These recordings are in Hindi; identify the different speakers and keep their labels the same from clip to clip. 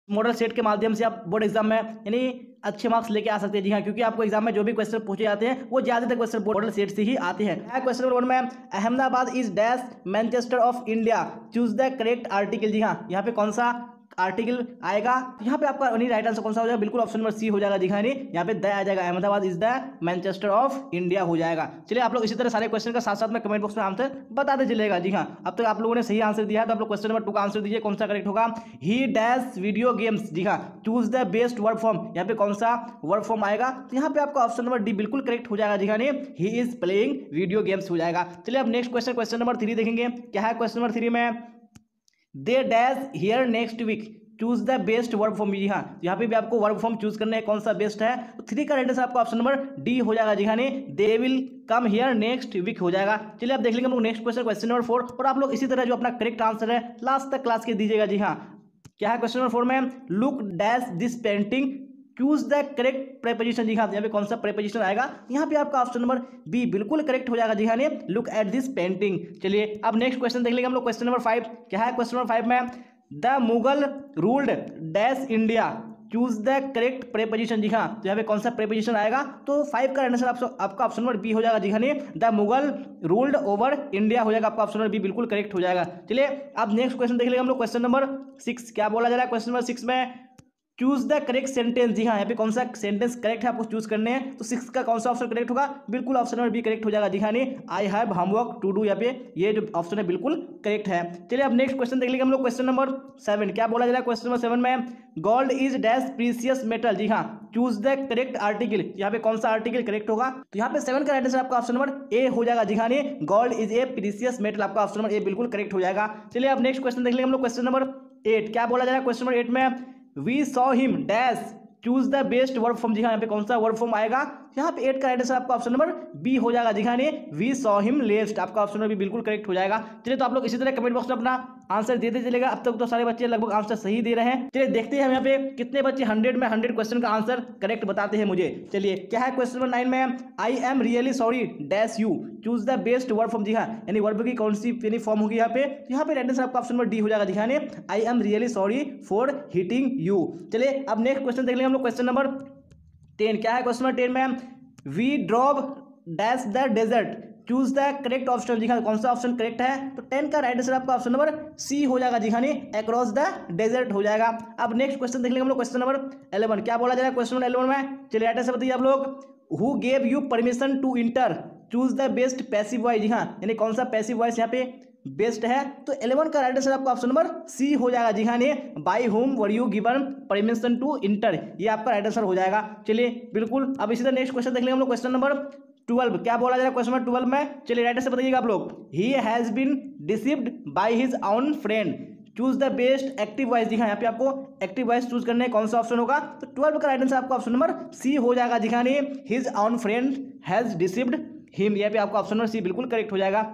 Speaker 1: मॉडल सेट के माध्यम से आप बोर्ड एग्जाम में यानी अच्छे मार्क्स लेके आ सकते हैं। जी हाँ, क्योंकि आपको एग्जाम में जो भी क्वेश्चन पूछे जाते हैं वो ज्यादातर क्वेश्चन मॉडल सेट से ही आते हैं। क्वेश्चन नंबर 1 में Ahmedabad is dash Manchester of India, choose the correct article. जी हाँ, यहाँ पे कौन सा आर्टिकल आएगा, यहाँ पे आपका राइट आंसर कौन सा हो जाएगा, बिल्कुल ऑप्शन नंबर सी हो जाएगा। दिखा नहीं, यहाँ पे द आ जाएगा, Ahmedabad is the Manchester of India हो जाएगा। चलिए आप लोग इसी तरह सारे क्वेश्चन का साथ साथ में कमेंट बॉक्स में आंसर बताते चलेगा। जी हाँ, अब तक आप लोगों ने सही आंसर दिया है तो आप लोग क्वेश्चन नंबर 2 का आंसर दीजिए, कौन सा करेक्ट होगा। He dash video games. जी हाँ, choose the best verb form, यहाँ पे कौन सा वर्ब फॉर्म आएगा, तो यहाँ पे आपका ऑप्शन नंबर डी बिल्कुल करेक्ट हो जाएगा। जी हाँ, he is playing video games हो जाएगा। चलिए अब नेक्स्ट क्वेश्चन, क्वेश्चन नंबर 3 देखेंगे। क्या है क्वेश्चन नंबर 3 में, they dash here next week, choose the best verb form. जी हाँ, यहाँ पे भी आपको वर्ब फॉर्म चूज करना है, कौन सा बेस्ट है, तो 3 का राइट आंसर आपका ऑप्शन नंबर डी हो जाएगा। जी हाँ, they will come here next week हो जाएगा। चलिए आप देख लेंगे हम लोग नेक्स्ट क्वेश्चन, क्वेश्चन नंबर 4, और आप लोग इसी तरह जो अपना करेक्ट आंसर है लास्ट तक क्लास के दीजिएगा। जी हाँ, क्या है क्वेश्चन नंबर 4 में, look dash this painting, choose the correct preposition. जी हाँ, यहाँ पे कौन सा प्रेपोजिशन आएगा, यहाँ पे आपका ऑप्शन नंबर बी बिल्कुल करेक्ट हो जाएगा। जी हाँ, लुक एट दिस पेंटिंग। चलिए अब नेक्स्ट क्वेश्चन देख लेंगे हम लोग, क्वेश्चन नंबर 5। क्या है क्वेश्चन नंबर 5 में, the Mughal ruled dash India, choose the correct preposition. जी हाँ, तो यहाँ पे कौन सा प्रेपोजिशन आएगा, तो 5 का आंसर आपका ऑप्शन नंबर बी हो जाएगा। जी हाँ, the Mughal ruled over India हो जाएगा, आपका ऑप्शन नंबर बी बिल्कुल करेक्ट हो जाएगा। चलिए अब नेक्स्ट क्वेश्चन देख लेंगे हम लोग, क्वेश्चन नंबर 6। क्या बोला जा रहा है क्वेश्चन नंबर 6 में, चूज द करेक्ट सेंटेंस। जी हाँ, यहाँ पे कौन सा सेंटेंस करेक्ट है आपको चूज करने हैं, तो 6 का कौन सा ऑप्शन करेक्ट होगा, बिल्कुल ऑप्शन नंबर बी करेक्ट हो जाएगा। जी हाँ, I have homework to do, यहाँ पे ये जो ऑप्शन है बिल्कुल करेक्ट है। चलिए अब नेक्स्ट क्वेश्चन देख लेंगे हम लोग, क्वेश्चन नंबर 7। क्या बोला जा रहा है क्वेश्चन नंबर 7 में, gold is dash precious metal. जी हाँ, चूज द करेक्ट आर्टिकल, यहाँ पे कौन सा आर्टिकल करेक्ट होगा, तो यहाँ पे 7 का राइट आंसर आपका ऑप्शन नंबर ए हो जाएगा। जी हाँ, gold is a precious metal, आपका ऑप्शन नंबर ए बिल्कुल करेक्ट हो जाएगा। चलिए अब नेक्स्ट क्वेश्चन देख लेंगे हम लोग, क्वेश्चन नंबर 8। क्या बोला जा रहा है क्वेश्चन नंबर 8 में, we saw him dash, choose the best verb form. जी हाँ, यहाँ पे कौन सा वर्ब फॉर्म आएगा, यहाँ पे 8 का राइट आंसर आपका ऑप्शन नंबर बी हो जाएगा। जी हाँ, वी सॉ हिम लेफ्ट, आपका ऑप्शन नंबर बी बिल्कुल करेक्ट हो जाएगा। चलिए तो आप लोग इसी तरह कमेंट बॉक्स में अपना आंसर देते चलेगा। अब तक तो सारे बच्चे लगभग आंसर सही दे रहे हैं। चलिए देखते हैं हम यहाँ पे कितने बच्चे 100 में 100 क्वेश्चन का आंसर करेक्ट बताते हैं मुझे। चलिए क्या है क्वेश्चन नंबर 9 में, I am really sorry dash you, choose the best verb form. जी हाँ, यानी वर्ब की कौन सी यानी फॉर्म होगी यहाँ पे, तो यहाँ पे राइट आंसर आपका ऑप्शन नंबर डी हो जाएगा। जी हाँ, I am really sorry for hitting you. चलिए अब नेक्स्ट क्वेश्चन देख लेंगे हम लोग, क्वेश्चन नंबर 10। क्या है क्वेश्चन नंबर 10 में, we drove dash the desert, choose the correct option. जी हाँ, कौन सा ऑप्शन करेक्ट है, तो 10 का राइट आंसर आपका ऑप्शन नंबर सी हो जाएगा। जी हाँ, अक्रॉस द डेजर्ट हो जाएगा। अब नेक्स्ट क्वेश्चन देख लेंगे हम लोग, क्वेश्चन नंबर 11। क्या बोला जा रहा है क्वेश्चन नंबर 11 में, चलिए राइट आंसर बताइए आप लोग, who gave you permission to enter, choose the best passive voice. जी हाँ, यानी कौन सा पैसिव वॉइस यहाँ पे बेस्ट है, तो 11 का राइट आंसर आपका ऑप्शन नंबर सी हो जाएगा। जी हाँ, by whom were you given permission to enter, ये आपका राइट आंसर हो जाएगा। चलिए बिल्कुल अब इसी तरह नेक्स्ट क्वेश्चन देख लेंगे हम लोग, क्वेश्चन नंबर 12। क्या बोला जा रहा है क्वेश्चन नंबर 12 में, चलिए राइट आंसर बताइएगा आप लोग, he has been deceived by his own friend, choose the best active voice. जी हाँ, यहाँ पे आपको एक्टिव वॉइस चूज करने कौन सा ऑप्शन होगा, तो 12 का राइट आंसर आपका ऑप्शन नंबर सी हो जाएगा। जी हाँ, his own friend has deceived him, यहाँ पे आपका ऑप्शन नंबर सी बिल्कुल करेक्ट हो जाएगा।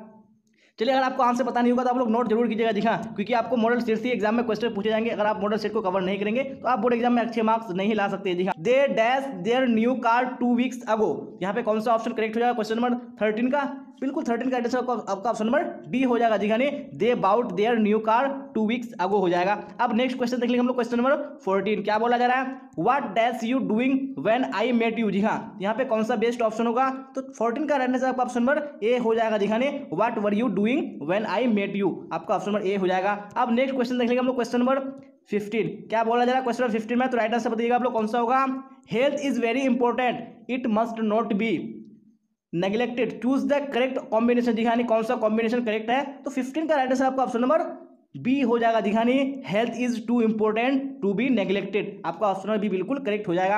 Speaker 1: चलिए अगर आपको आंसर पता नहीं होगा तो आप लोग नोट जरूर कीजिएगा। जी हाँ, क्योंकि आपको मॉडल सेट से एग्जाम में क्वेश्चन पूछे जाएंगे, अगर आप मॉडल सेट को कवर नहीं करेंगे तो आप बोर्ड एग्जाम में अच्छे मार्क्स नहीं ला सकते। जी हाँ, they dash there new car 2 weeks अगो, यहाँ पे कौन सा ऑप्शन करेक्ट हो जाएगा, क्वेश्चन नंबर 13 का, बिल्कुल 13 का आंसर आपका ऑप्शन नंबर डी हो जाएगा। जी हाँ, they bought their new car 2 weeks ago हो जाएगा। अब नेक्स्ट क्वेश्चन देख लेंगे हम लोग, क्वेश्चन नंबर 14। क्या बोला जा रहा है, what dash you doing when I met you. जी हाँ, यहाँ पे कौन सा बेस्ट ऑप्शन होगा, तो 14 का आंसर आपका ऑप्शन नंबर ए हो जाएगा। जी हाँ, what were you doing when I met you, आपका ऑप्शन नंबर ए हो जाएगा। अब नेक्स्ट क्वेश्चन देख लेंगे हम लोग, क्वेश्चन नंबर 15। क्या बोला जा रहा है क्वेश्चन नंबर 15 में, तो राइट आंसर बताइएगा आप लोग कौन सा होगा, health is very important it must not be neglected, choose the correct combination. जी हाँ, कौन सा कॉम्बिनेशन करेक्ट है, तो 15 का राइट आंसर आपका ऑप्शन नंबर बी हो जाएगा। जी हाँ, health is too important to be neglected, आपका ऑप्शन नंबर बी बिल्कुल करेक्ट हो जाएगा।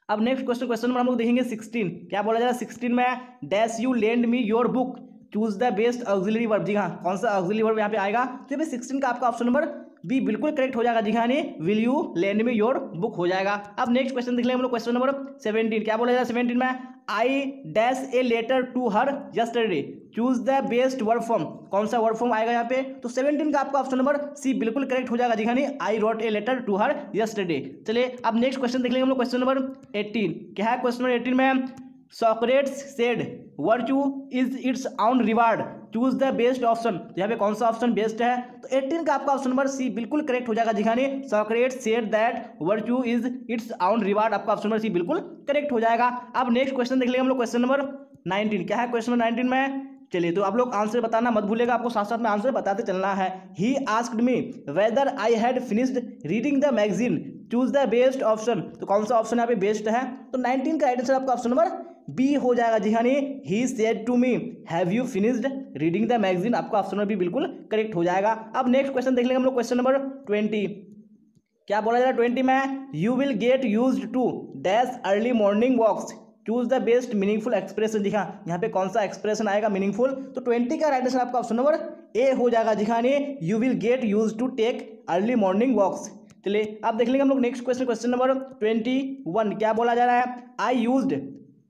Speaker 1: अब नेक्स्ट क्वेश्चन नंबर हम लोग देखेंगे 16। क्या बोला जा रहा है 16 में, dash you lend me your book, choose the best auxiliary verb. जी हाँ, कौन सा ऑक्सिलरी वर्ब यहाँ पे आएगा, तो यहाँ पे 16 का आपका ऑप्शन नंबर बी बिल्कुल करेक्ट हो जाएगा। जी हाँ, will you lend me your book हो जाएगा। अब नेक्स्ट क्वेश्चन देख लेंगे हम लोग, क्वेश्चन नंबर 17। क्या बोला जा रहा है 17 में, I dash a letter to her yesterday, choose the best verb form, कौन सा वर्ब फॉर्म आएगा यहाँ पे, तो 17 का आपका ऑप्शन नंबर सी बिल्कुल करेक्ट हो जाएगा। जी हाँ, I wrote a letter to her yesterday. चलिए अब नेक्स्ट क्वेश्चन देख लेंगे हम लोग, क्वेश्चन नंबर 18। क्या है क्वेश्चन नंबर 18 में, Socrates said virtue is it's on reward, choose the best option. तो यहाँ पे कौन सा ऑप्शन बेस्ट है? तो 18 का आपका ऑप्शन नंबर सी बिल्कुल करेक्ट हो जाएगा जी हाँ। Socrates said that virtue is it's on reward, आपका ऑप्शन नंबर सी बिल्कुल करेक्ट हो जाएगा। अब नेक्स्ट क्वेश्चन देख लेंगे हम लोग, क्वेश्चन नंबर 19। क्या है क्वेश्चन नंबर 19 में? चलिए तो आप लोग आंसर बताना मत भूलिएगा, आपको साथ साथ में आंसर बताते चलना है। He asked me whether I had finished reading the magazine, choose the best option. तो कौन सा ऑप्शन यहाँ पे बेस्ट है? तो 19 का राइट आंसर आपका ऑप्शन नंबर बी हो जाएगा जी हाँ। He said to me have you finished reading the magazine, आपका ऑप्शन नंबर बी बिल्कुल करेक्ट हो जाएगा। अब नेक्स्ट क्वेश्चन देख लेंगे हम लोग, क्वेश्चन नंबर 20। क्या बोला जा रहा है 20 में? You will get used to dash early morning walks, choose the best meaningful expression. जी हाँ, यहाँ पे कौन सा एक्सप्रेशन आएगा मीनिंगफुल? तो 20 का राइट आंसर आपका ऑप्शन नंबर ए हो जाएगा जी हाँ। You will get used to take early morning walks. चलिए अब देख लेंगे हम लोग नेक्स्ट क्वेश्चन, क्वेश्चन नंबर 21। क्या बोला जा रहा है? I used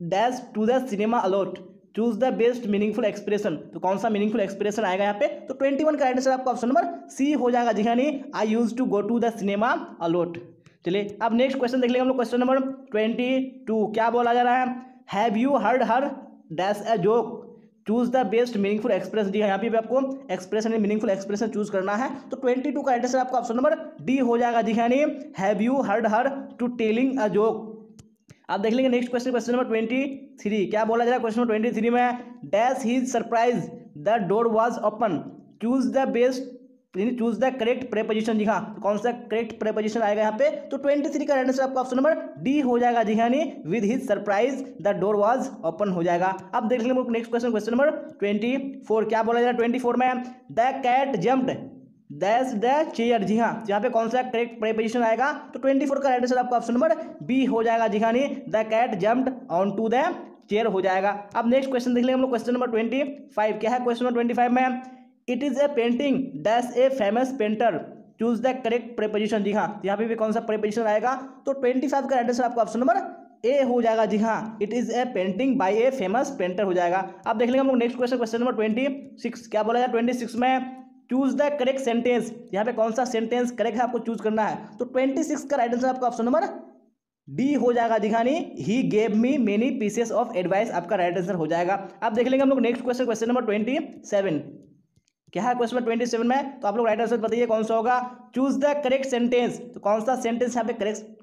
Speaker 1: dash to the cinema a lot, choose the best meaningful expression. तो कौन सा मीनिंगफुल एक्सप्रेशन आएगा यहाँ पे? तो 21 का राइट आंसर आपका ऑप्शन नंबर सी हो जाएगा जी हाँ। I used to go to the cinema a lot. चलिए अब नेक्स्ट क्वेश्चन देख लेंगे हम लोग, क्वेश्चन नंबर 22। क्या बोला जा रहा है? Have you heard her dash a joke, choose the best meaningful expression. जी हाँ, यहाँ पे भी आपको एक्सप्रेशन मीनिंगफुल एक्सप्रेशन चूज करना है। तो 22 का राइट आंसर आपका ऑप्शन नंबर डी हो जाएगा जी हाँ। Have you heard her to telling a joke. आप देख लेंगे नेक्स्ट क्वेश्चन, क्वेश्चन नंबर 23। क्या बोला जा रहा है क्वेश्चन नंबर 23 में? Dash his surprise the door was open, choose the best choose the correct preposition. जी हाँ, तो कौन सा करेक्ट प्रेपोजिशन आएगा यहाँ पे? तो 23 का आंसर आपका ऑप्शन नंबर डी हो जाएगा जी हाँ। With his surprise the door was open हो जाएगा। अब देख लेंगे नेक्स्ट क्वेश्चन, क्वेश्चन नंबर 24। क्या बोला जा रहा है 24 में? The cat jumped dash the chair. जी हाँ, यहाँ पे कौन सा करेक्ट प्रेपोजिशन आएगा? तो 24 का राइट आंसर आपका ऑप्शन नंबर बी हो जाएगा जी हाँ। The cat jumped on to the chair हो जाएगा। अब नेक्स्ट क्वेश्चन देख लेंगे हम लोग, क्वेश्चन नंबर 25। क्या है क्वेश्चन नंबर 25 में? It is a painting dash a famous painter, choose the correct preposition. जी हाँ, यहाँ पे भी कौन सा प्रेपोजिशन आएगा? तो 25 का राइट आंसर आपका ऑप्शन नंबर ए हो जाएगा जी हाँ। It is a painting bye A famous painter हो जाएगा। अब देख लेंगे हम लोग नेक्स्ट क्वेश्चन, क्वेश्चन नंबर 26। क्या बोला जाए 26 में? Choose the correct sentence. यहाँ पे कौन सा सेंटेंस करेक्ट है आपको चूज करना है। तो 26 का राइट आंसर आपका ऑप्शन नंबर डी हो जाएगा जी हाँ। He gave me many pieces of advice, आपका राइट आंसर हो जाएगा। अब देख लेंगे हम लोग नेक्स्ट क्वेश्चन, क्वेश्चन नंबर 27। क्या है क्वेश्चन नंबर 27 में? तो आप लोग राइट आंसर बताइए कौन सा होगा। Choose the correct sentence. तो कौन सा सेंटेंस यहाँ पे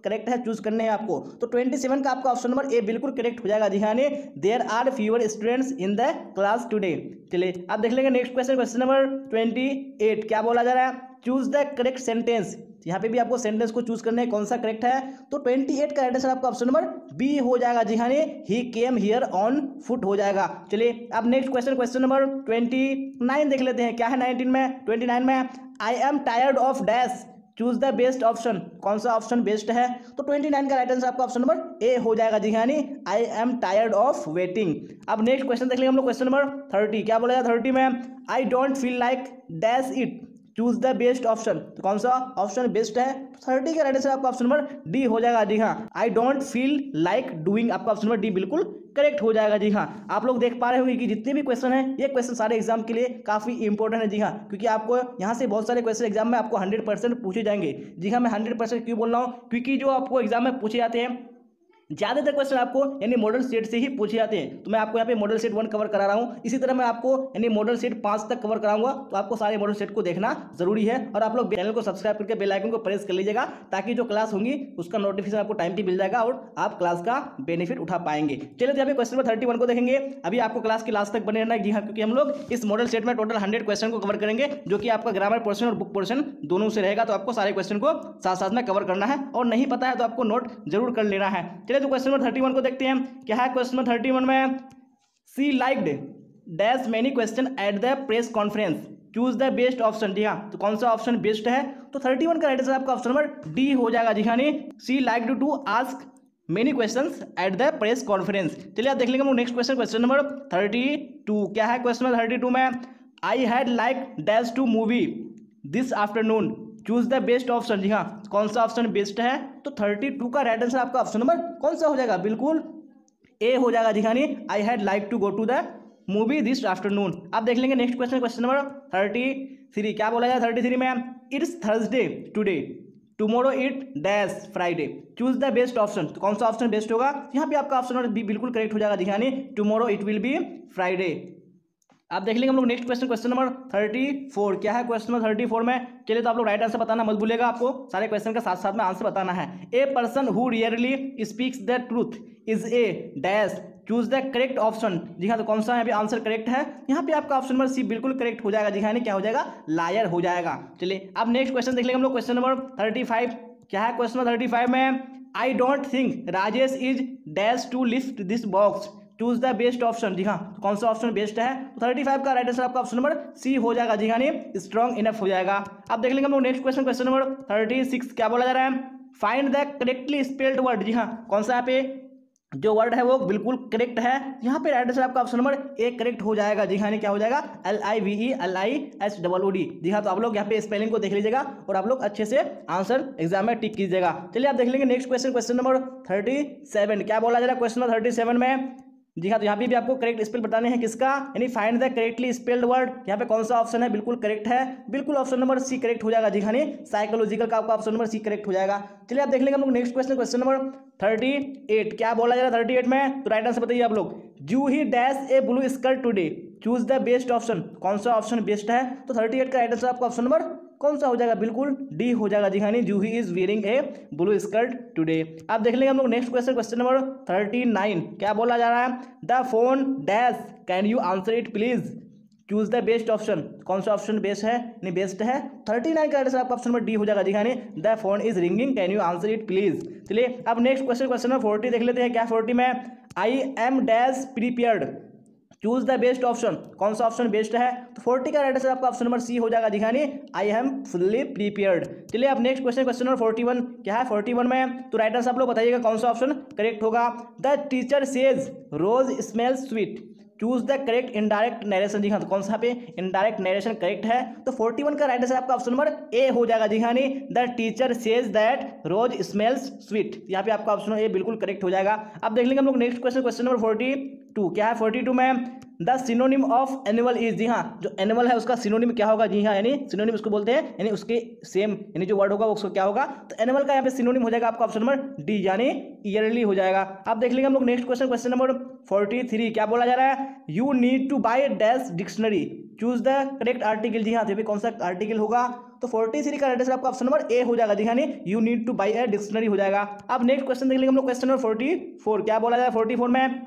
Speaker 1: करेक्ट है चूज करने हैं आपको। तो 27 का आपका ऑप्शन नंबर ए बिल्कुल करेक्ट हो जाएगा जी हाँ। There are fewer students in the class today. चलिए अब देख लेंगे नेक्स्ट क्वेश्चन, क्वेश्चन नंबर 28। क्या बोला जा रहा है? Choose the correct sentence. यहाँ पे भी आपको सेंटेंस को चूज करना है कौन सा करेक्ट है। तो 28 का राइट आंसर आपका ऑप्शन नंबर बी हो जाएगा जी हाँ। ही केम हियर ऑन फुट हो जाएगा। चलिए अब नेक्स्ट क्वेश्चन, क्वेश्चन नंबर 29 देख लेते हैं। क्या है 19 में? 29 में I am tired of dash, choose the best option. कौन सा ऑप्शन बेस्ट है? तो 29 का राइट आंसर आपका ऑप्शन नंबर ए हो जाएगा जी हाँ। I am tired of waiting. अब नेक्स्ट क्वेश्चन देख लेंगे हम लोग, क्वेश्चन नंबर 30। क्या बोला जाए 30 में? I don't feel like dash it, choose the best option. तो कौन सा ऑप्शन बेस्ट है? 30 का राइट आंसर आपका ऑप्शन नंबर डी हो जाएगा जी हाँ। I don't feel like doing, आपका ऑप्शन नंबर डी बिल्कुल करेक्ट हो जाएगा जी हाँ। आप लोग देख पा रहे होंगे कि जितने भी क्वेश्चन हैं ये क्वेश्चन सारे एग्जाम के लिए काफी इंपॉर्टेंट है जी हाँ, क्योंकि आपको यहाँ से बहुत सारे क्वेश्चन एग्जाम में आपको 100% पूछे जाएंगे। जी हाँ, मैं 100% क्यों बोल रहा हूँ? क्योंकि जो आपको एग्जाम में पूछे जाते हैं ज़्यादातर क्वेश्चन आपको यानी मॉडल सेट से ही पूछे जाते हैं। तो मैं आपको यहाँ पे मॉडल सेट 1 कवर करा रहा हूँ, इसी तरह मैं आपको यानी मॉडल सेट 5 तक कवर कराऊंगा। तो आपको सारे मॉडल सेट को देखना जरूरी है और आप लोग चैनल को सब्सक्राइब करके बेल आइकन को प्रेस कर लीजिएगा ताकि जो क्लास होंगी उसका नोटिफिकेशन आपको टाइम पे मिल जाएगा और आप क्लास का बेनिफिट उठा पाएंगे। चलिए तो यहाँ पे क्वेश्चन नंबर 31 को देखेंगे। अभी आपको क्लास की लास्ट तक बने रहना है जी हाँ, क्योंकि हम लोग इस मॉडल सेट में टोटल 100 क्वेश्चन को कवर करेंगे, जो कि आपका ग्रामर पोर्शन और बुक पोर्शन दोनों से रहेगा। तो आपको सारे क्वेश्चन को साथ साथ में कवर करना है और नहीं पता है तो आपको नोट जरूर कर लेना है। चलिए तो क्वेश्चन नंबर 31 को देखते हैं। क्या है क्वेश्चन नंबर 31 में? She liked dash many question at the press conference, choose the best option. जी हाँ, तो कौन सा ऑप्शन बेस्ट है? तो 31 का राइट आंसर आपका ऑप्शन नंबर डी हो जाएगा जी हाँ। She liked to ask many questions at the press conference. चलिए आप देख लेंगे नेक्स्ट क्वेश्चन, क्वेश्चन नंबर 32। क्या है क्वेश्चन नंबर 32 में? I had like dash to movie this afternoon, choose the best option. जी हाँ, कौन सा ऑप्शन बेस्ट है? तो 32 का राइट आंसर आपका ऑप्शन नंबर कौन सा हो जाएगा? बिल्कुल ए हो जाएगा जी हाँ। I had like to go to the movie this afternoon. अब देख लेंगे नेक्स्ट क्वेश्चन, क्वेश्चन नंबर 33। क्या बोला जाए 33 में? It's Thursday today, tomorrow it dash Friday, choose the best option, तो कौन सा ऑप्शन बेस्ट होगा? यहाँ पे आपका ऑप्शन नंबर बी बिल्कुल करेक्ट हो जाएगा जी, यानी tomorrow it will be Friday. आप देख लेंगे हम लोग नेक्स्ट क्वेश्चन, क्वेश्चन नंबर 34। क्या है क्वेश्चन नंबर 34 में? चलिए तो आप लोग राइट आंसर बताना मत भूलेगा, आपको सारे क्वेश्चन का साथ साथ में आंसर बताना है। A person who rarely speaks the truth is a dash, choose the correct option. जी हाँ, तो कौन सा यहाँ पे आंसर करेक्ट है? यहाँ पे आपका ऑप्शन नंबर सी बिल्कुल करेक्ट हो जाएगा जी, यानी क्या हो जाएगा? लायर हो जाएगा। चलिए अब नेक्स्ट क्वेश्चन देख लेंगे हम लोग, क्वेश्चन नंबर 35। क्या है क्वेश्चन नंबर 35 में? I don't think Rajesh is dash to lift this box, choose the best option. जी हाँ, तो कौन सा ऑप्शन बेस्ट है? तो 35 का राइट आंसर आपका ऑप्शन नंबर सी हो जाएगा जी, यानी स्ट्रॉन्ग इनफ हो जाएगा। अब देख लेंगे हम लोग नेक्स्ट क्वेश्चन, क्वेश्चन नंबर 36। क्या बोला जा रहा है? Find the correctly spelled word. जी हाँ, कौन सा यहाँ पे जो वर्ड है वो बिल्कुल करेक्ट है, यहाँ पे राइट आंसर आपका ऑप्शन नंबर ए करेक्ट हो जाएगा जी, यानी क्या हो जाएगा? LIVELISOOD। जी हाँ, तो आप लोग यहाँ पे स्पेलिंग को देख लीजिएगा और आप लोग अच्छे से आंसर एग्जाम में टिक कीजिएगा। चलिए आप देख लेंगे नेक्स्ट क्वेश्चन, क्वेश्चन नंबर 37। क्या बोला जा रहा है क्वेश्चन नंबर 37 में? जी हाँ, तो यहाँ पे भी आपको करेक्ट स्पेल बताने हैं किसका, यानी find the correctly spelled word. यहाँ पे कौन सा ऑप्शन है बिल्कुल करेक्ट है? बिल्कुल ऑप्शन नंबर सी करेक्ट हो जाएगा जी, यानी साइकोलॉजिकल का आपका ऑप्शन नंबर सी करेक्ट हो जाएगा। चलिए आप देख लेंगे हम लोग नेक्स्ट क्वेश्चन, क्वेश्चन नंबर 38। क्या बोला जा रहा है 38 में? तो राइट आंसर बताइए आप लोग। जू ही dash A blue skirt today, choose the best option. कौन सा ऑप्शन बेस्ट है? तो 38 का राइट आंसर आपका ऑप्शन नंबर कौन सा हो जाएगा? बिल्कुल डी हो जाएगा जी, यानी Juhi is wearing a blue skirt today. अब देख लेंगे हम लोग नेक्स्ट क्वेश्चन, क्वेश्चन नंबर 39। क्या बोला जा रहा है? The phone dash can you answer it please, choose the best option. कौन सा ऑप्शन बेस्ट है? नहीं बेस्ट है। 39 का आंसर आपका ऑप्शन नंबर डी हो जाएगा जी, यानी the phone is ringing can you answer it please. चलिए अब नेक्स्ट क्वेश्चन, क्वेश्चन नंबर 40 देख लेते हैं। क्या 40 में? I M dash prepared, choose the best option. कौन सा ऑप्शन बेस्ट है? तो 40 का राइट आंसर आपका ऑप्शन नंबर सी हो जाएगा जी, यानी आई एम फुल्ली प्रीपेयर्ड। चलिए अब नेक्स्ट क्वेश्चन, क्वेश्चन नंबर 41। क्या है 41 में? तो राइट आंसर आप लोग बताइएगा कौन सा ऑप्शन करेक्ट होगा। The teacher says rose smells sweet, choose the correct indirect narration. जी हाँ, तो कौन सा पे इनडायरेक्ट नरेशन करेक्ट है? तो 41 का राइट आंसर आपका ऑप्शन नंबर ए हो जाएगा जी, यानी the teacher says that rose smells sweet. यहाँ पे आपका ऑप्शन ए बिल्कुल करेक्ट हो जाएगा। अब देख लेंगे हम लोग नेक्स्ट क्वेश्चन, क्वेश्चन नंबर 42। क्या है 42 में? The synonym of annual is. जी हाँ, जो एनुअल है उसका सिनोनिम क्या होगा? जी हाँ, यानी सिनोनिम उसको बोलते हैं, यानी उसके सेम यानी जो वर्ड होगा वो उसको क्या होगा? तो एनुअल का यहाँ पे सिनोनिम हो जाएगा आपका ऑप्शन नंबर डी, यानी ईयरली हो जाएगा। अब देख लेंगे हम लोग नेक्स्ट क्वेश्चन, क्वेश्चन नंबर 43। क्या बोला जा रहा है? You need to buy dash dictionary, choose the correct article. जी हाँ, तो कौन सा आर्टिकल होगा? तो 43 का राइट आंसर आपका ऑप्शन नंबर ए हो जाएगा जी, यानी you need to buy a dictionary हो जाएगा। अब नेक्स्ट क्वेश्चन देख लेंगे हम लोग, क्वेश्चन नंबर 44। क्या बोला जाए 44 में?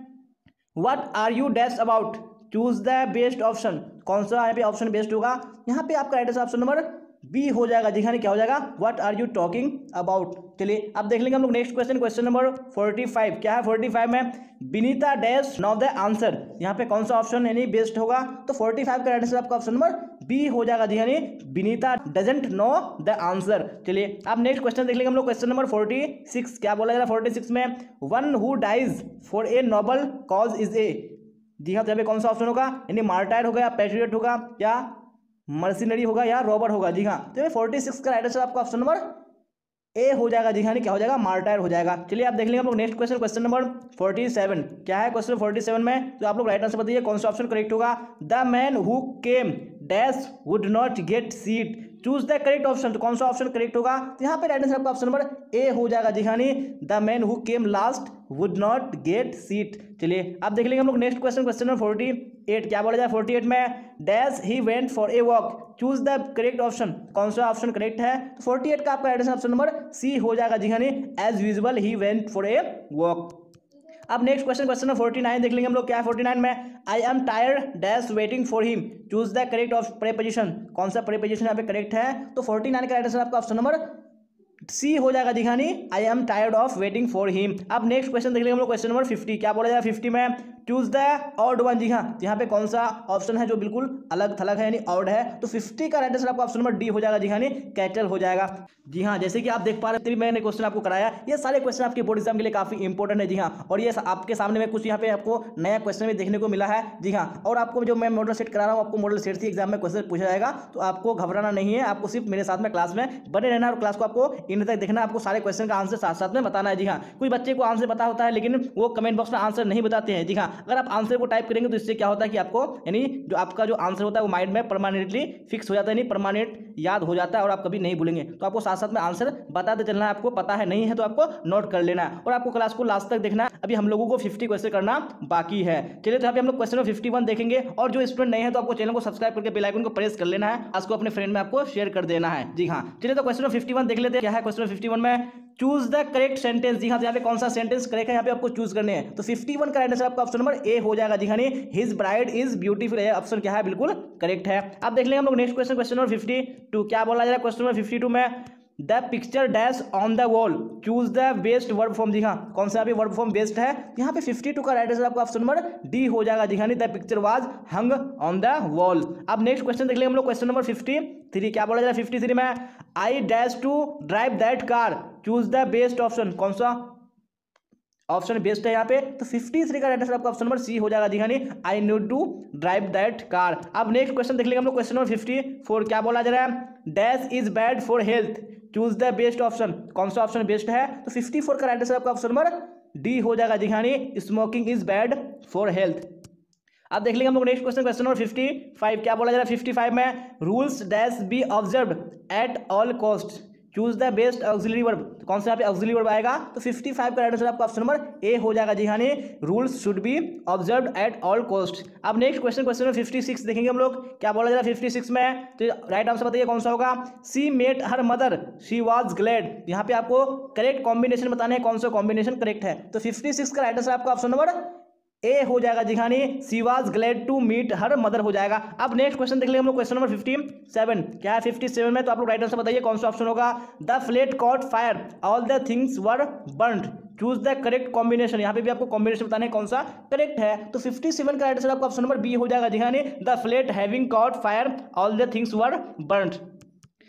Speaker 1: What are you dash about, choose the best option. कौन सा यहाँ पे ऑप्शन बेस्ट होगा? यहाँ पे आपका right answer option number B हो जाएगा जी, यानी क्या हो जाएगा? What are you talking about. चलिए अब देख लेंगे हम लोग नेक्स्ट क्वेश्चन, क्वेश्चन नंबर 45। क्या है 45 में? Binita dash know the answer. यहाँ पे कौन सा ऑप्शन यानी बेस्ट होगा? तो 45 का राइट आंसर आपका ऑप्शन नंबर बी हो जाएगा जी, यानी Binita doesn't know the answer. चलिए अब नेक्स्ट क्वेश्चन देख लेंगे हम लोग, क्वेश्चन नंबर 46। क्या बोला जा रहा है 46 में? One who dies for a noble cause is a. जी हाँ, तो यहाँ पे कौन सा ऑप्शन होगा? यानी मार्टायर होगा या पैट्रियट होगा या मर्सिनरी होगा या रॉबर होगा। जी हाँ, तो 46 का राइट आंसर आपका ऑप्शन नंबर ए हो जाएगा जी, यानी क्या हो जाएगा? मार्टायर हो जाएगा। चलिए आप देख लेंगे हम लोग नेक्स्ट क्वेश्चन, क्वेश्चन नंबर 47। क्या है क्वेश्चन 47 में? तो आप लोग राइट आंसर बताइए कौन सा ऑप्शन करेक्ट होगा। The man who came dash would not gate seat, choose the correct option. तो कौन सा ऑप्शन करेक्ट होगा? तो यहाँ पे राइट आंसर आपका ऑप्शन नंबर ए हो जाएगा जी, यानी the man who came last would not gate seat. चलिए अब देख लेंगे हम लोग नेक्स्ट क्वेश्चन, क्वेश्चन नंबर 48। क्या बोला जाए 48 में? Dash he went for a walk, choose the correct option. कौन सा ऑप्शन करेक्ट है? तो 48 का आपका right answer option number C हो जाएगा जी, यानी as usual he went for a walk. अब नेक्स्ट क्वेश्चन, क्वेश्चन नंबर 49 देख लेंगे हम लोग। क्या है 49 में? I am tired dash waiting for him, choose the correct of preposition. कौन सा प्रीपोजिशन यहाँ पे करेक्ट है? तो 49 का राइट आंसर आपका ऑप्शन नंबर सी हो जाएगा जी, यानी आई am tired of waiting for him. अब नेक्स्ट क्वेश्चन देख लेंगे हम लोग, क्वेश्चन नंबर 50। क्या बोला जाए 50 में? Choose the odd one. जी हाँ, यहाँ पे कौन सा ऑप्शन है जो बिल्कुल अलग थलग है यानी ऑड है? तो 50 का राइट आंसर आपका ऑप्शन नंबर डी हो जाएगा जी, यानी कैटल हो जाएगा। जी हाँ, जैसे कि आप देख पा रहे थे मैंने क्वेश्चन आपको कराया, ये सारे क्वेश्चन आपके बोर्ड एग्जाम के लिए काफी इंपॉर्टेंट है। जी हाँ, और ये आपके सामने में कुछ यहाँ पे आपको नया क्वेश्चन भी देखने को मिला है। जी हाँ, और आपको जो मैं मॉडल सेट करा रहा हूँ, आपको मॉडल सेट से एग्जाम में क्वेश्चन पूछा जाएगा, तो आपको घबराना नहीं है, आपको सिर्फ मेरे साथ में क्लास में बने रहना और क्लास को आपको इन तक देखना, आपको सारे क्वेश्चन का आंसर साथ साथ में बताना है। जी हाँ, कुछ बच्चे को आंसर पता होता है लेकिन वो कमेंट बॉक्स में आंसर नहीं बताते हैं। जी हाँ, अगर आप आंसर को टाइप करेंगे तो इससे क्या होता है कि आपको यानी जो आपका जो आंसर होता है वो माइंड में परमानेंटली फिक्स हो जाता है, यानी परमानेंट याद हो जाता है और आप कभी नहीं भूलेंगे। तो आपको साथ साथ में आंसर बताते चलना है, आपको पता है नहीं है तो आपको नोट कर लेना है और आपको क्लास को लास्ट तक देखना है। अभी हम लोगों को 50 क्वेश्चन करना बाकी है। चलिए तो यहाँ पे हम लोग क्वेश्चन नंबर 51 देखेंगे और जो स्टूडेंट नहीं है तो आपको चैनल को सब्सक्राइब करके बेल आइकन को प्रेस कर लेना है, उसको अपने फ्रेंड में आपको शेयर कर देना है। जी हाँ, चलिए तो क्वेश्चन नंबर 51 देख लेते हैं। क्या है क्वेश्चन नंबर 51 में? Choose the correct sentence. जी हाँ, तो यहाँ पे कौन सा सेंटेंस करेक्ट है यहाँ पे आपको चूज करने हैं। तो 51 का आंसर आपका ऑप्शन नंबर ए हो जाएगा। जी हाँ, हिज ब्राइड इज ब्यूटीफुल, ये ऑप्शन क्या है बिल्कुल करेक्ट है। अब देख लेंगे हम लोग नेक्स्ट क्वेश्चन, क्वेश्चन नंबर 52। क्या बोला जा रहा है क्वेश्चन नंबर 52 में? The picture dash on the wall, choose the best verb form. जी हाँ, कौन सा भी वर्ब फॉर्म बेस्ट है? यहाँ पे 52 का राइट आंसर आपका ऑप्शन नंबर डी हो जाएगा। जी हाँ, the picture was hung on the wall. अब नेक्स्ट क्वेश्चन देख लेंगे हम लोग क्वेश्चन नंबर 53। क्या बोला जा रहा है 53 में? I dash to drive that car, choose the best option. कौन सा ऑप्शन बेस्ट है यहाँ पे? तो 53 का राइट आंसर आपका ऑप्शन नंबर सी हो जाएगा। जी हाँ, I need to drive that car. अब नेक्स्ट क्वेश्चन देख लेंगे हम लोग क्वेश्चन नंबर 54। क्या बोला जा रहा है? Dash is bad for health, choose the best option. कौन सा ऑप्शन बेस्ट है? तो 54 का राइट आंसर आपका ऑप्शन नंबर डी हो जाएगा। जी हाँ, smoking is bad for health. अब देख लेंगे हम लोग नेक्स्ट क्वेश्चन, क्वेश्चन नंबर 55। क्या बोला जा रहा है 55 में? Rules dash B observe at all cost, choose the best auxiliary verb. कौन सा यहाँ पे ऑक्सिलरी वर्ब आएगा? तो 55 का राइट आंसर आपका ऑप्शन नंबर ए हो जाएगा। जी हाँ, rules should be observe at all cost. अब नेक्स्ट क्वेश्चन, क्वेश्चन नंबर 56 देखेंगे हम लोग। क्या बोला जा रहा है 56 में? तो राइट आंसर बताइए कौन सा होगा? She met her mother, she was glad. यहाँ पे आपको करेक्ट कॉम्बिनेशन बताना है, कौन सा कॉम्बिनेशन करेक्ट है। तो 56 का राइट आंसर आपका ऑप्शन नंबर ए हो जाएगा। जी हाँ, she was glad to meet her mother हो जाएगा। अब नेक्स्ट क्वेश्चन देख लेंगे हम लोग क्वेश्चन नंबर 57। क्या है 57 में? तो आप लोग राइट आंसर बताइए कौन सा ऑप्शन होगा? The flat cot fire, all the things were burned, choose the correct combination. यहाँ पे भी आपको कॉम्बिनेशन बताना है कौन सा करेक्ट है। तो 57 का राइट आंसर आपका ऑप्शन नंबर बी हो जाएगा। जी हाँ, the flat having caught fire, all the things were burned.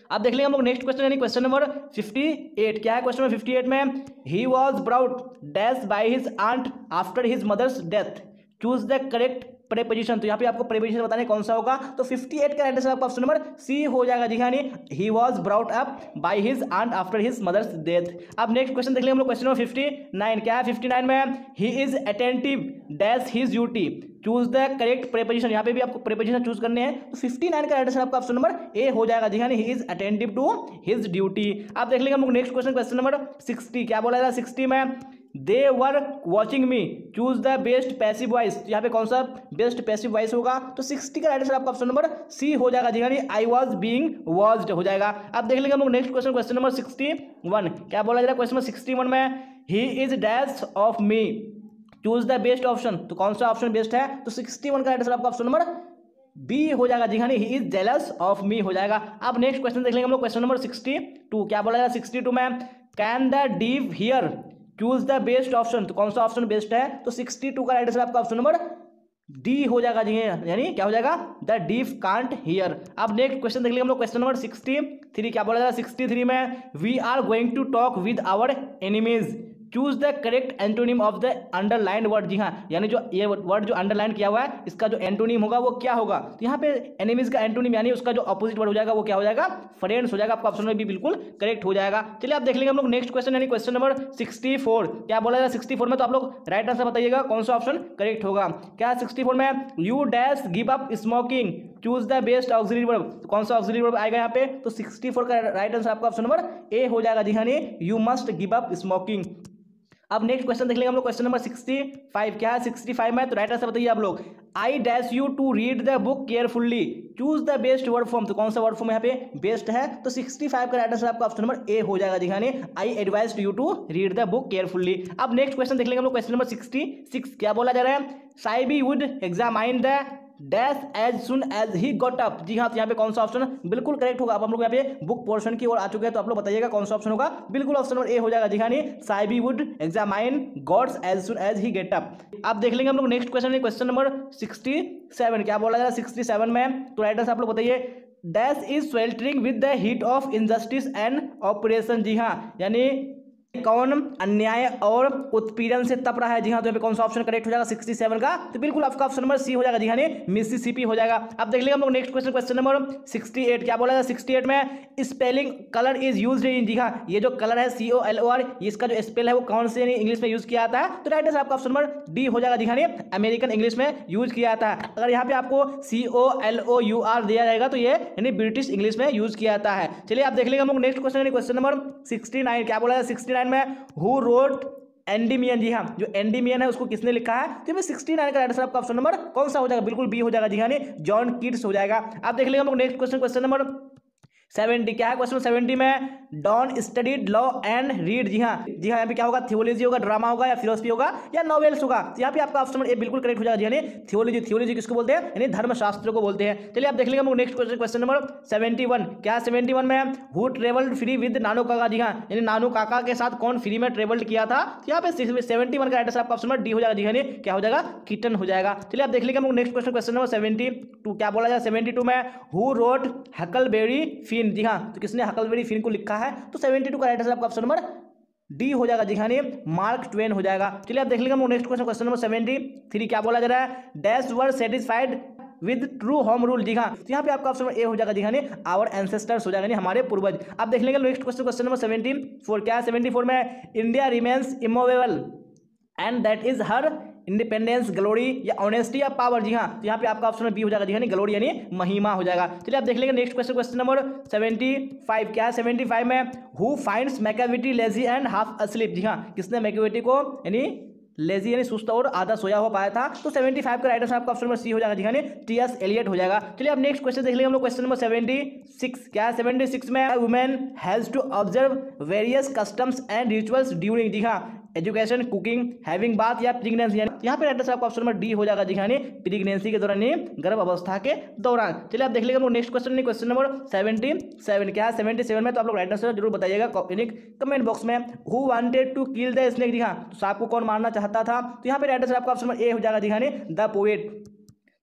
Speaker 1: अब देख लेंगे हम लोग नेक्स्ट क्वेश्चन, यानी क्वेश्चन नंबर 58। क्या है क्वेश्चन नंबर 58 में? He was brought dash by his aunt after his mother's death, choose the correct preposition. तो यहाँ पे आपको प्रेपोजिशन बताने कौन सा होगा? तो 58 का राइट आंसर आपका ऑप्शन नंबर सी हो जाएगा। जी हाँ, he was brought up by his aunt after his mother's death. अब नेक्स्ट क्वेश्चन देख लेंगे हम लोग क्वेश्चन नंबर 59। क्या है 59 में? ही is attentive dash his duty, choose the correct preposition. यहाँ पे भी आपको प्रेपोजिशन चूज करने हैं। तो 59 का राइट आंसर आपका ऑप्शन नंबर ए हो जाएगा। जी हाँ, he is attentive to his duty. अब देख लेंगे हम लोग नेक्स्ट क्वेश्चन, क्वेश्चन नंबर 60। क्या बोला जाएगा 60 में? They were watching me, choose the best passive voice. यहाँ पे कौन सा बेस्ट पैसिव वॉइस होगा? तो 60 का राइट आंसर आपका ऑप्शन नंबर सी हो जाएगा। जी हाँ, आई वॉज बीइंग वॉच्ड हो जाएगा। अब देख लेंगे हम लोग नेक्स्ट क्वेश्चन, क्वेश्चन नंबर 61। क्या बोला जा रहा है क्वेश्चन नंबर 61 में? He is dash of me, choose the best option. तो कौन सा ऑप्शन बेस्ट है? तो 61 का राइट आंसर आपका ऑप्शन नंबर बी हो जाएगा। जी हाँ, he is jealous of me हो जाएगा। अब नेक्स्ट क्वेश्चन देख लेंगे हम लोग क्वेश्चन नंबर 62। क्या बोला जा रहा है 62 में? Can the Dew here, choose the best option. तो कौन सा ऑप्शन बेस्ट है? तो 62 का राइट आंसर आपका ऑप्शन नंबर डी हो जाएगा। जी यानी क्या हो जाएगा? The deaf can't hear. अब नेक्स्ट क्वेश्चन देख लेंगे हम लोग क्वेश्चन नंबर 63। क्या बोला जा रहा है 63 में? We are going to talk with our enemies, choose the correct antonym of the underlined word. जी हाँ, यानी जो ये वर्ड जो अंडरलाइन किया हुआ है इसका जो एंटोनिम होगा वो क्या होगा? तो यहाँ पे एनिमीज का एंटोनिम यानी उसका जो अपोजिट वर्ड हो जाएगा वो क्या हो जाएगा? फ्रेंड्स हो जाएगा। आपका ऑप्शन में भी बिल्कुल करेक्ट हो जाएगा। चलिए आप देख लेंगे हम लोग नेक्स्ट क्वेश्चन, यानी क्वेश्चन नंबर 64। क्या बोला जाएगा 64 में? तो आप लोग राइट आंसर बताइएगा कौन सा ऑप्शन करेक्ट होगा। क्या 64 में? You dash give up smoking, choose the best auxiliary verb. कौन सा ऑक्सिलरी वर्ब आएगा यहाँ पे? तो 64 का राइट आंसर आपका ऑप्शन नंबर ए हो जाएगा। जी हाँ, you must give up smoking. अब नेक्स्ट क्वेश्चन देख लेंगे हम लोग क्वेश्चन नंबर 65। क्या है 65 में? तो राइट आंसर बताइए आप लोग। I dash you to read the book carefully, choose the best word form. तो कौन सा वर्ड फॉर्म यहाँ पे बेस्ट है? तो 65 का राइट आंसर आपका ऑप्शन नंबर ए हो जाएगा। दिखाने I advise you to read the book carefully. अब नेक्स्ट क्वेश्चन देख लेंगे हम लोग क्वेश्चन नंबर 66। क्या बोला जा रहा है? Sibi would examine the dash as soon as he got up. जी हाँ, तो यहाँ पे कौन सा ऑप्शन बिल्कुल करेक्ट होगा। अब हम लोग यहाँ पे बुक पोर्शन की ओर आ चुके हैं, तो आप लोग बताइएगा कौन सा ऑप्शन होगा। बिल्कुल ऑप्शन नंबर ए हो जाएगा। जी हाँ, Sibi would examine gods as soon as he get up. अब देख लेंगे हम लोग नेक्स्ट क्वेश्चन, क्वेश्चन नंबर 67। क्या बोला जा रहा है 67 में? तो राइट आंसर आप लोग बताइए। Dash is sweltering with the heat of injustice and operation. जी हाँ, यानी कौन अन्याय और उत्पीड़न से तप रहा है? जी हाँ, तो यहाँ पे कौन सा ऑप्शन करेक्ट हो जाएगा 67 का? तो बिल्कुल आपका ऑप्शन नंबर सी हो जाएगा। जी हाँ, मिसिसिपी हो जाएगा। अब देख लेंगे हम लोग नेक्स्ट क्वेश्चन, क्वेश्चन नंबर 68। क्या बोला जाए 68 में? Spelling colour is used in, जी हाँ, ये जो कलर है COLOR, इसका जो स्पेल है वो कौन से इंग्लिश में यूज किया जाता है? तो राइट आंसर आपका ऑप्शन नंबर डी हो जाएगा। जी हाँ, अमेरिकन इंग्लिश में यूज किया जाता है। अगर यहाँ पे आपको COLOUR दिया जाएगा तो ये यानी ब्रिटिश इंग्लिश में यूज किया जाता है। चलिए आप देख लेंगे हम लोग नेक्स्ट क्वेश्चन, क्वेश्चन नंबर 69। क्या बोला है 69 में? Who road Endymion? जी हाँ, जो एंडीमियन है उसको किसने लिखा है? तो इसमें 69 का राइट आंसर आपका ऑप्शन नंबर कौन सा हो जाएगा? बिल्कुल बी हो जाएगा। जी हाँ, जॉन कीट्स हो जाएगा। आप देख लेंगे हम लोग नेक्स्ट क्वेश्चन, क्वेश्चन नंबर 70। क्या है क्वेश्चन 70 में? Don studied law and read. जी हाँ, जी हाँ, यहाँ पे क्या होगा? थियोलॉजी होगा, ड्रामा होगा, या फिलोसफी होगा, या नॉवेल्स होगा? तो यहाँ पे आपका ऑप्शन नंबर ए बिल्कुल करेक्ट हो जाएगा। जी हाँ, थियोलॉजी। थियोलॉजी किसको बोलते हैं? यानी धर्मशास्त्र को बोलते हैं। चलिए आप देख लेंगे हम लोग नेक्स्ट क्वेश्चन, क्वेश्चन नंबर 71। क्या 71 में? हु ट्रेवल्ड फ्री विद नानू काका? जी हाँ, यानी नानू काका के साथ कौन फ्री में ट्रेवल्ड किया था? तो यहाँ पे 71 का राइट आंसर आपका ऑप्शन नंबर डी हो जाएगा। जी हाँ, क्या हो जाएगा? कीटन हो जाएगा। चलिए आप देख लेंगे हम लोग नेक्स्ट क्वेश्चन, क्वेश्चन नंबर 72। क्या बोला जाए 72 में? Who wrote Huckleberry Finn? जी हाँ, तो किसने हकलबेरी फिन को लिखा है? तो 72 का राइट आंसर आपका ऑप्शन नंबर डी हो जाएगा। जी हाँ, मार्क ट्वेन हो जाएगा। चलिए आप देख लेंगे हम नेक्स्ट क्वेश्चन, क्वेश्चन नंबर 73। क्या बोला जा रहा है? Dash were satisfied with true home rule? जी हाँ, तो यहाँ पे आपका ऑप्शन नंबर ए हो जाएगा। जी हाँ, आवर एंसेस्टर्स हो जाएगा, हमारे पूर्वज। आप देख लेंगे नेक्स्ट क्वेश्चन, क्वेश्चन नंबर 74। क्या है 74 में? India remains immovable and that is her independence, glory, या ऑनेस्टी, या पावर? जी हाँ, तो यहाँ पे आपका ऑप्शन बी हो जाएगा। जी हाँ, ग्लोरी यानी महिमा हो जाएगा। चलिए आप देख लेंगे नेक्स्ट क्वेश्चन, क्वेश्चन नंबर 75। क्या है 75 में? Who finds Machiavelli lazy and half asleep? जी हाँ, किसने मैकियावेली को यानी लेजी यानी सुस्त और आधा सोया हुआ पाया था? तो 75 का राइट आंसर आपका ऑप्शन नंबर सी हो जाएगा। जी हाँ, टी.एस. एलियट हो जाएगा। चलिए अब नेक्स्ट क्वेश्चन देख लेंगे हम लोग, क्वेश्चन नंबर 76। क्या है 76 में? Women has to observe various customs and rituals during? जी हाँ, एजुकेशन, कुकिंग, हैविंग बाथ, या प्रेगनेंसी? यहाँ पे राइट आंसर आपका ऑप्शन नंबर डी हो जाएगा। जी हाँ, प्रेगनेंसी के दौरान, गर्भ अवस्था के दौरान। चलिए आप देख लेंगे हम लोग नेक्स्ट क्वेश्चन, क्वेश्चन नंबर 77। क्या है 77 में? तो आप लोग राइट आंसर जरूर बताइएगा कमेंट बॉक्स में। Who wanted to kill the snake? जी हाँ, तो सांप को कौन मारना चाहता था? तो यहाँ पे राइट आंसर आपका ऑप्शन नंबर ए हो जाएगा। जी हाँ, द पोएट।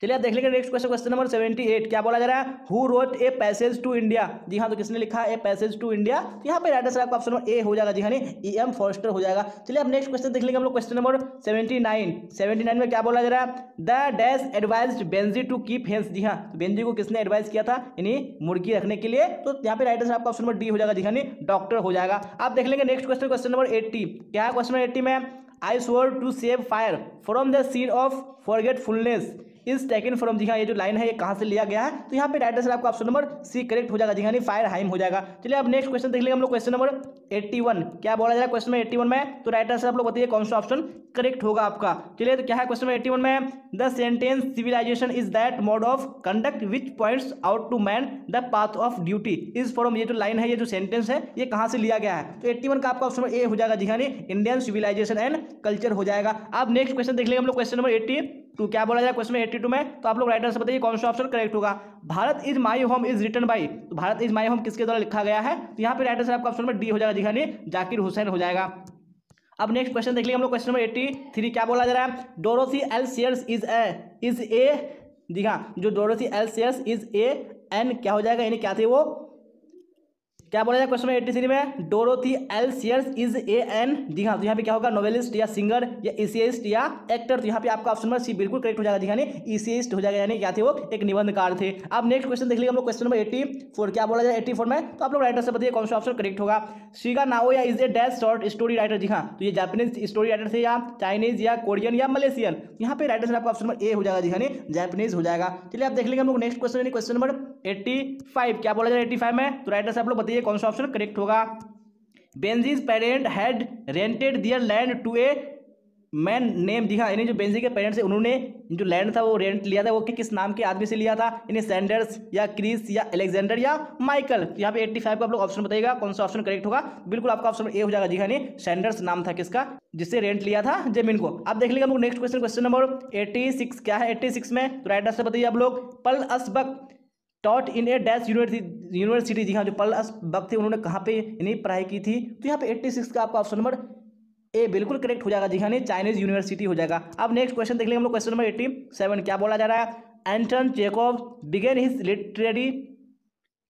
Speaker 1: चलिए आप देख लेंगे नेक्स्ट क्वेश्चन, क्वेश्चन नंबर 78। क्या बोला जा रहा है? Who wrote a passage to India? जी हाँ, तो किसने लिखा है ए पैसेज टू इंडिया? तो यहाँ पे राइट आंसर आपका ऑप्शन नंबर ए हो जाएगा। जी हाँ, E.M. फॉरेस्टर हो जाएगा। चलिए अब नेक्स्ट क्वेश्चन देख लेंगे हम लोग, क्वेश्चन नंबर 79 में क्या बोला जा रहा है? The dash advised Benjy to keep hens? जी हाँ, तो बेंजी को किसने एडवाइस किया था यानी मुर्गी रखने के लिए? तो यहाँ पे राइट आंसर आपका ऑप्शन नंबर डी हो जाएगा। जी हाँ, डॉक्टर हो जाएगा। आप देख लेंगे नेक्स्ट क्वेश्चन, क्वेश्चन नंबर 80। क्या है क्वेश्चन नंबर 80 में? I swore to save fire from the scene of forgetfulness is taken from? जी हाँ, ये जो लाइन है ये कहाँ से लिया गया है? तो यहाँ पे राइट आंसर आपका ऑप्शन नंबर सी करेक्ट हो जाएगा। जी हाँ, फायर हाइम हो जाएगा। चलिए अब नेक्स्ट क्वेश्चन देख लेंगे हम लोग, क्वेश्चन नंबर 81। क्या बोला जा रहा है क्वेश्चन नंबर 81 में? तो राइट आंसर आप लोग बताइए कौन सा ऑप्शन करेक्ट होगा आपका। चलिए तो क्या है क्वेश्चन नंबर 81 में? The sentence civilization is that mode of conduct which points out to man the path of duty is from? ये जो लाइन है, ये जो सेंटेंस है, ये कहाँ से लिया गया है? तो 81 का आपका ऑप्शन नंबर ए हो जाएगा। जी हाँ, इंडियन सिविलाइजेशन एंड कल्चर हो जाएगा। अब नेक्स्ट क्वेश्चन देख लेंगे हम लोग, क्वेश्चन नंबर 82। क्या बोला जाए क्वेश्चन 82 में? तो आप लोग राइट आंसर बताइए कौन सा ऑप्शन करेक्ट होगा। Bharat is my home is written by? तो भारत इज माई होम किसके द्वारा लिखा गया है? तो यहाँ पे राइट आंसर आपका ऑप्शन नंबर डी हो जाएगा। जी हाँ, जाकिर हुसैन हो जाएगा। अब नेक्स्ट क्वेश्चन देख लेंगे हम लोग, क्वेश्चन नंबर 83। क्या बोला जा रहा है? Dorothy L Sayers is a? जी हाँ, जो Dorothy L Sayers is a an क्या हो जाएगा, यानी क्या थे वो? क्या बोला जाए क्वेश्चन 83 में? Dorothy L Sayers is a an? जी हाँ, तो यहाँ पे क्या होगा? नोवेलिस्ट या सिंगर या इसेइस्ट या एक्टर? तो यहाँ पे आपका ऑप्शन नंबर सी बिल्कुल करेक्ट हो जाएगा। जी हाँ, इसेइस्ट हो जाएगा, यानी क्या थे वो? एक निबंधकार थे। अब नेक्स्ट क्वेश्चन देख लेंगे हम लोग, क्वेश्चन नंबर 84। क्या बोला जाए 84 में? तो आप लोग राइट आंसर बताइए कौन सा ऑप्शन करेक्ट होगा। Shiga Naoya is a dash short story writer? जी हाँ, तो ये जापानीज स्टोरी राइटर थे, या चाइनीज, या कोरियन, या मलेशियन? यहाँ पे राइट आंसर आपका ऑप्शन नंबर ए हो जाएगा। जी हाँ, जापानीज हो जाएगा। चलिए आप देख लेंगे हम लोग नेक्स्ट क्वेश्चन, क्वेश्चन नंबर 85। क्या बोला जाए 85 में? तो राइट आंसर आप लोग बताइए कौन सा ऑप्शन करेक्ट होगा। Benjy's parent had rented their land to a man name? जी हाँ, यानी जो बेंजी के पेरेंट्स है उन्होंने जो लैंड था वो रेंट लिया था, वो किस नाम के आदमी से लिया था? यानी सैंडर्स, या क्रिस, या अलेक्जेंडर, या माइकल? तो यहाँ पे 85 का आप लोग ऑप्शन बताइएगा कौन सा ऑप्शन करेक्ट होगा। बिल्कुल आपका ऑप्शन ए हो जाएगा। जी हाँ, सैंडर्स नाम था किसका, जिससे रेंट लिया था जमीन को। आप देख लेंगे हम लोग नेक्स्ट क्वेश्चन, क्वेश्चन नंबर 86। क्या है 86 में? तो राइट आंसर बताइए आप लोग। Pearl S Buck taught in a dash university? जी हाँ, जो पल असबक थे उन्होंने कहाँ पे यानी पढ़ाई की थी? तो यहाँ पे 86 का आपका ऑप्शन नंबर ए बिल्कुल करेक्ट हो जाएगा। जी हाँ, चाइनीज यूनिवर्सिटी हो जाएगा। अब नेक्स्ट क्वेश्चन देख लेंगे हम लोग, क्वेश्चन नंबर 87। क्या बोला जा रहा है? Anton Chekhov began his literary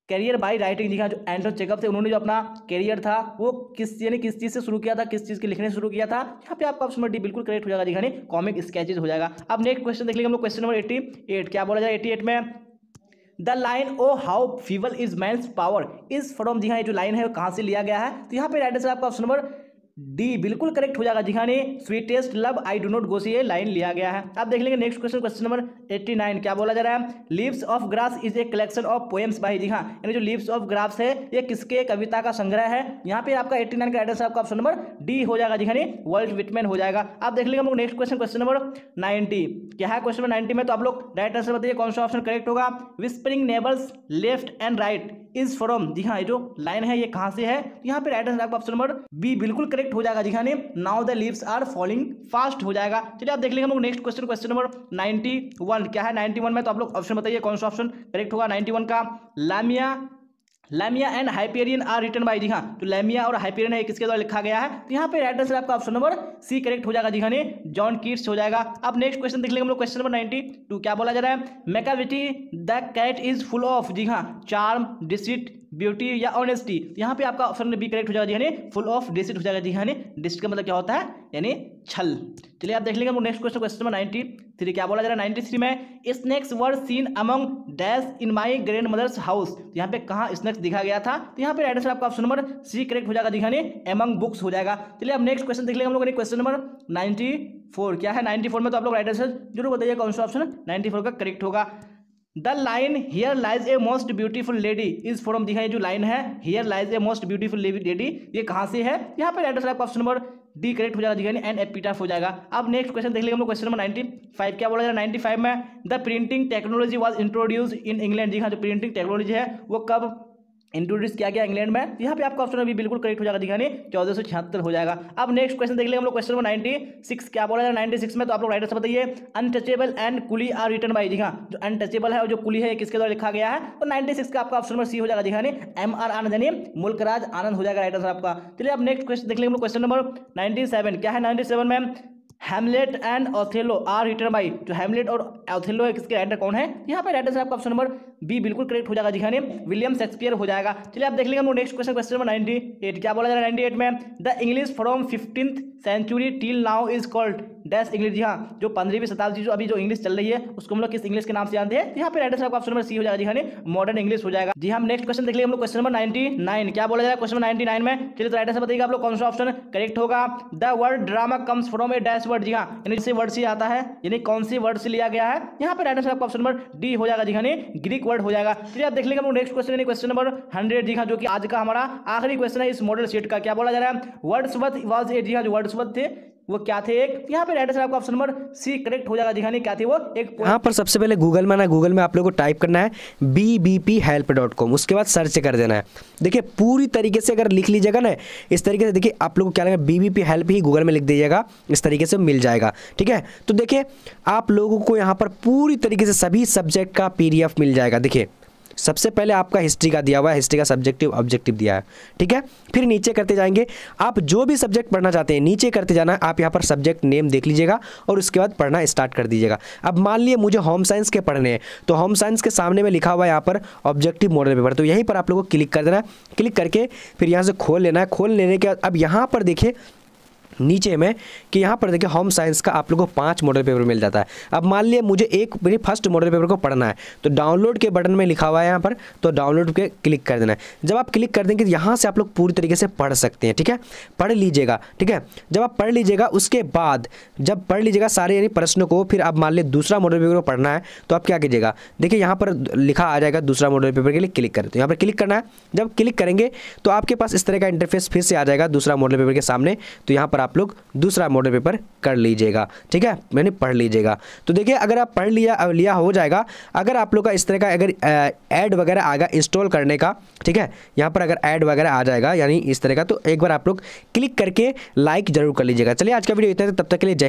Speaker 1: career by writing. जी हाँ, जो एंड्रू चेकअप थे उन्होंने जो अपना करियर था वो किस चीज़ से शुरू किया था, किस चीज़ के लिखने से शुरू किया था। यहाँ पे आपका ऑप्शन नंबर डी बिल्कुल करेक्ट हो जाएगा। जी हाँ, कॉमिक स्केचेज हो जाएगा। अब नेक्स्ट क्वेश्चन देख लेंगे हम लोग, क्वेश्चन नंबर 88। क्या बोला जाए 88 में, the line O how feeble is man's power is from. जी हाँ, ये जो लाइन है वो कहाँ से लिया गया है, तो यहाँ पे राइट आंसर आपका ऑप्शन नंबर डी बिल्कुल करेक्ट हो जाएगा। जी हाँ, sweetest love I do not go से ये लाइन लिया गया है। आप देख लेंगे नेक्स्ट क्वेश्चन, क्वेश्चन नंबर 89। क्या बोला जा रहा है, Leaves of Grass is a collection of poems by. जी हाँ, यानी जो लीव्स ऑफ ग्रास है ये किसके कविता का संग्रह है। यहाँ पे आपका 89 का एड्रेस आपका ऑप्शन नंबर डी हो जाएगा। जी हाँ, वर्ल्ड विटमैन हो जाएगा। आप देख लेंगे हम लोग नेक्स्ट क्वेश्चन, क्वेश्चन नंबर 90। क्या है क्वेश्चन नंबर 90 में, तो आप लोग राइट आंसर बताइए कौन सा ऑप्शन करेक्ट होगा। Whispering nibbles left and right is from. जी हाँ, ये जो लाइन है ये कहाँ से है, यहाँ पे राइट आंसर आपका ऑप्शन नंबर बी बिल्कुल करेक्ट हो जाएगा। जी हाँ, now the leaves are falling fast हो जाएगा। चलिए आप देख लेंगे हम लोग नेक्स्ट क्वेश्चन, क्वेश्चन नंबर 91। क्या है 91 में, तो आप लोग ऑप्शन बताइए कौन सा ऑप्शन करेक्ट होगा 91 का। Lamia and Hyperion are written by. जी हाँ, तो लैमिया और हाइपेरियन है किसके द्वारा लिखा गया है, तो यहाँ पे राइट आंसर आपका ऑप्शन नंबर सी करेक्ट हो जाएगा। जी हाँ, जॉन कीट्स हो जाएगा। अब नेक्स्ट क्वेश्चन देख लेंगे हम लोग, क्वेश्चन नंबर 92। क्या बोला जा रहा है, Macavity the cat is full of. जी हाँ, चार्म, डिसीट, ब्यूटी या ऑनेस्टी। यहाँ पे आपका ऑप्शन बी करेक्ट हो जाएगा। जी फुल ऑफ डिसिट हो जाएगा। जी हाँ, डिसिट का मतलब क्या होता है, यानी छल। चलिए आप देख लेंगे हम नेक्स्ट क्वेश्चन, क्वेश्चन नंबर 93। क्या बोला जा रहा है 93 में, snacks were seen among dash in my grandmother's house. यहाँ पे कहाँ स्नैक्स दिखा गया था, तो यहाँ पे राइट आंसर आपका ऑप्शन नंबर सी करेक्ट हो जाएगा। जी हाँ, अमंग बुक्स हो जाएगा। चलिए अब नेक्स्ट क्वेश्चन देख लेंगे हम लोग, क्वेश्चन नंबर 94। क्या है 94 में, तो आप लोग राइट आंसर जरूर बताइए कौन सा ऑप्शन 94 का करेक्ट होगा। The line here lies a most beautiful lady is from. जी हाँ, ये जो लाइन है here lies a most beautiful lady ये कहाँ से है, यहाँ पे राइट आंसर आपका ऑप्शन नंबर डी करेक्ट हो जाएगा। जी एंड एपिटाफ हो जाएगा। अब नेक्स्ट क्वेश्चन देख लेंगे हम लोग, क्वेश्चन नंबर 95। क्या बोला जा रहा है 95 में, the printing technology was introduce in England. जी हाँ, जो प्रिंटिंग टेक्नोलॉजी है वो कब इंट्रोड्यूस किया गया इंग्लैंड में, यहाँ पे आपका ऑप्शन अभी बिल्कुल करेक्ट हो जाएगा। दिखाने 1476 हो जाएगा। अब नेक्स्ट क्वेश्चन देख लेंगे हम लोग, क्वेश्चन नंबर 96। क्या बोला जाए 96 में, तो आप लोग राइट आंसर बताइए। Untouchable and coolie are written by. जी हाँ, जो अनटचेबल है और जो कुली है किसके द्वारा लिखा गया है, तो 96 का आपका ऑप्शन नंबर सी हो जाएगा। दिखाने MR आनंद यानी मुल्कराज आनंद हो जाएगा राइट आंसर आपका। चलिए अब नेक्स्ट क्वेश्चन देख लेंगे हम लोग, क्वेश्चन नंबर 97। क्या है 97 में, Hamlet and Othello are written by. जो हैमलेट और ओथेलो है किसके राइटर कौन है, यहाँ पे राइटर आपका ऑप्शन नंबर बी बिल्कुल करेक्ट हो जाएगा। जी हाँ, विलियम शेक्सपियर हो जाएगा। चलिए आप देख लेंगे हम लोग नेक्स्ट क्वेश्चन, क्वेश्चन नंबर 98। क्या बोला जा रहा है 98 में, the English from 15th century till now is called dash English. जी हाँ, जो 15वीं शताब्दी जो अभी जो इंग्लिश चल रही है उसको हम लोग किस इंग्लिश के नाम से जानते हैं, यहाँ पे राइटर आपका ऑप्शन नंबर सी हो जाएगा। जी हाँ, मॉडर्न इंग्लिश हो जाएगा। जी हम नेक्स्ट क्वेश्चन देख लेंगे हम लोग, क्वेश्चन नंबर 99। क्या बोला जा रहा है क्वेश्चन नंबर 99 में, चलिए तो राइटर से बताइएगा आप लोग कौन सा ऑप्शन करेक्ट होगा। The word drama comes from a dash word. जी हाँ, यानी से वर्ड से आता है, यानी कौन सी वर्ड से लिया गया है, यहाँ पे राइट आंसर आपका ऑप्शन नंबर डी हो जाएगा। जी हाँ, ग्रीक वर्ड हो जाएगा। चलिए आप देख लेंगे हम लोग नेक्स्ट क्वेश्चन, क्वेश्चन नंबर 100। जी हाँ, जो कि आज का हमारा आखिरी क्वेश्चन है इस मॉडल सेट का। क्या बोला जा रहा है, वर्ड्सवर्थ वाज ए। जी हाँ, जो वर्ड्सवर्थ थे वो क्या थे एक, यहाँ पे राइट आंसर आपका ऑप्शन नंबर सी करेक्ट हो जाएगा। जी हाँ, क्या थे वो एक।
Speaker 2: यहाँ पर सबसे पहले गूगल में आप लोगों को टाइप करना है bbphelp.com, उसके बाद सर्च कर देना है। देखिए पूरी तरीके से अगर लिख लीजिएगा ना इस तरीके से, देखिए आप लोगों को क्या लगेगा, BBP हेल्प ही गूगल में लिख दीजिएगा, इस तरीके से मिल जाएगा। ठीक है, तो देखिए आप लोगों को यहाँ पर पूरी तरीके से सभी सब्जेक्ट का PDF मिल जाएगा। देखिए सबसे पहले आपका हिस्ट्री का दिया हुआ है, हिस्ट्री का सब्जेक्टिव ऑब्जेक्टिव दिया है। ठीक है, फिर नीचे करते जाएंगे, आप जो भी सब्जेक्ट पढ़ना चाहते हैं नीचे करते जाना है। आप यहाँ पर सब्जेक्ट नेम देख लीजिएगा और उसके बाद पढ़ना स्टार्ट कर दीजिएगा। अब मान लिए मुझे होम साइंस के पढ़ने हैं, तो होम साइंस के सामने में लिखा हुआ है यहाँ पर ऑब्जेक्टिव मॉडल पेपर, तो यहीं पर आप लोगों को क्लिक कर देना है। क्लिक करके फिर यहाँ से खोल लेना है। खोल लेने के बाद अब यहाँ पर देखिए नीचे में कि यहाँ पर देखिए होम साइंस का आप लोगों को 5 मॉडल पेपर मिल जाता है। अब मान लिया मुझे मेरी फर्स्ट मॉडल पेपर को पढ़ना है, तो डाउनलोड के बटन में लिखा हुआ है यहाँ पर, तो डाउनलोड पे क्लिक कर देना है। जब आप क्लिक कर देंगे यहाँ से आप लोग पूरी तरीके से पढ़ सकते हैं। ठीक है, पढ़ लीजिएगा। ठीक है, जब आप पढ़ लीजिएगा उसके बाद जब पढ़ लीजिएगा सारे यानी प्रश्नों को, फिर आप मान लिया दूसरा मॉडल पेपर को पढ़ना है, तो आप क्या कीजिएगा, देखिए यहाँ पर लिखा आ जाएगा दूसरा मॉडल पेपर के लिए क्लिक करें, तो यहाँ पर क्लिक करना है। जब क्लिक करेंगे तो आपके पास इस तरह का इंटरफेस फिर से आ जाएगा दूसरा मॉडल पेपर के सामने, तो यहाँ पर आप लोग दूसरा मॉडल पेपर कर लीजिएगा। ठीक है, मैंने पढ़ लीजिएगा। तो देखिए अगर आप पढ़ लिया हो जाएगा, अगर आप लोग का इस तरह का अगर ऐड वगैरह आएगा इंस्टॉल करने का, ठीक है, यहाँ पर अगर ऐड वगैरह आ जाएगा यानी इस तरह का, तो एक बार आप लोग क्लिक करके लाइक जरूर कर लीजिएगा। चलिए आज का वीडियो इतना, तब तक के लिए जय।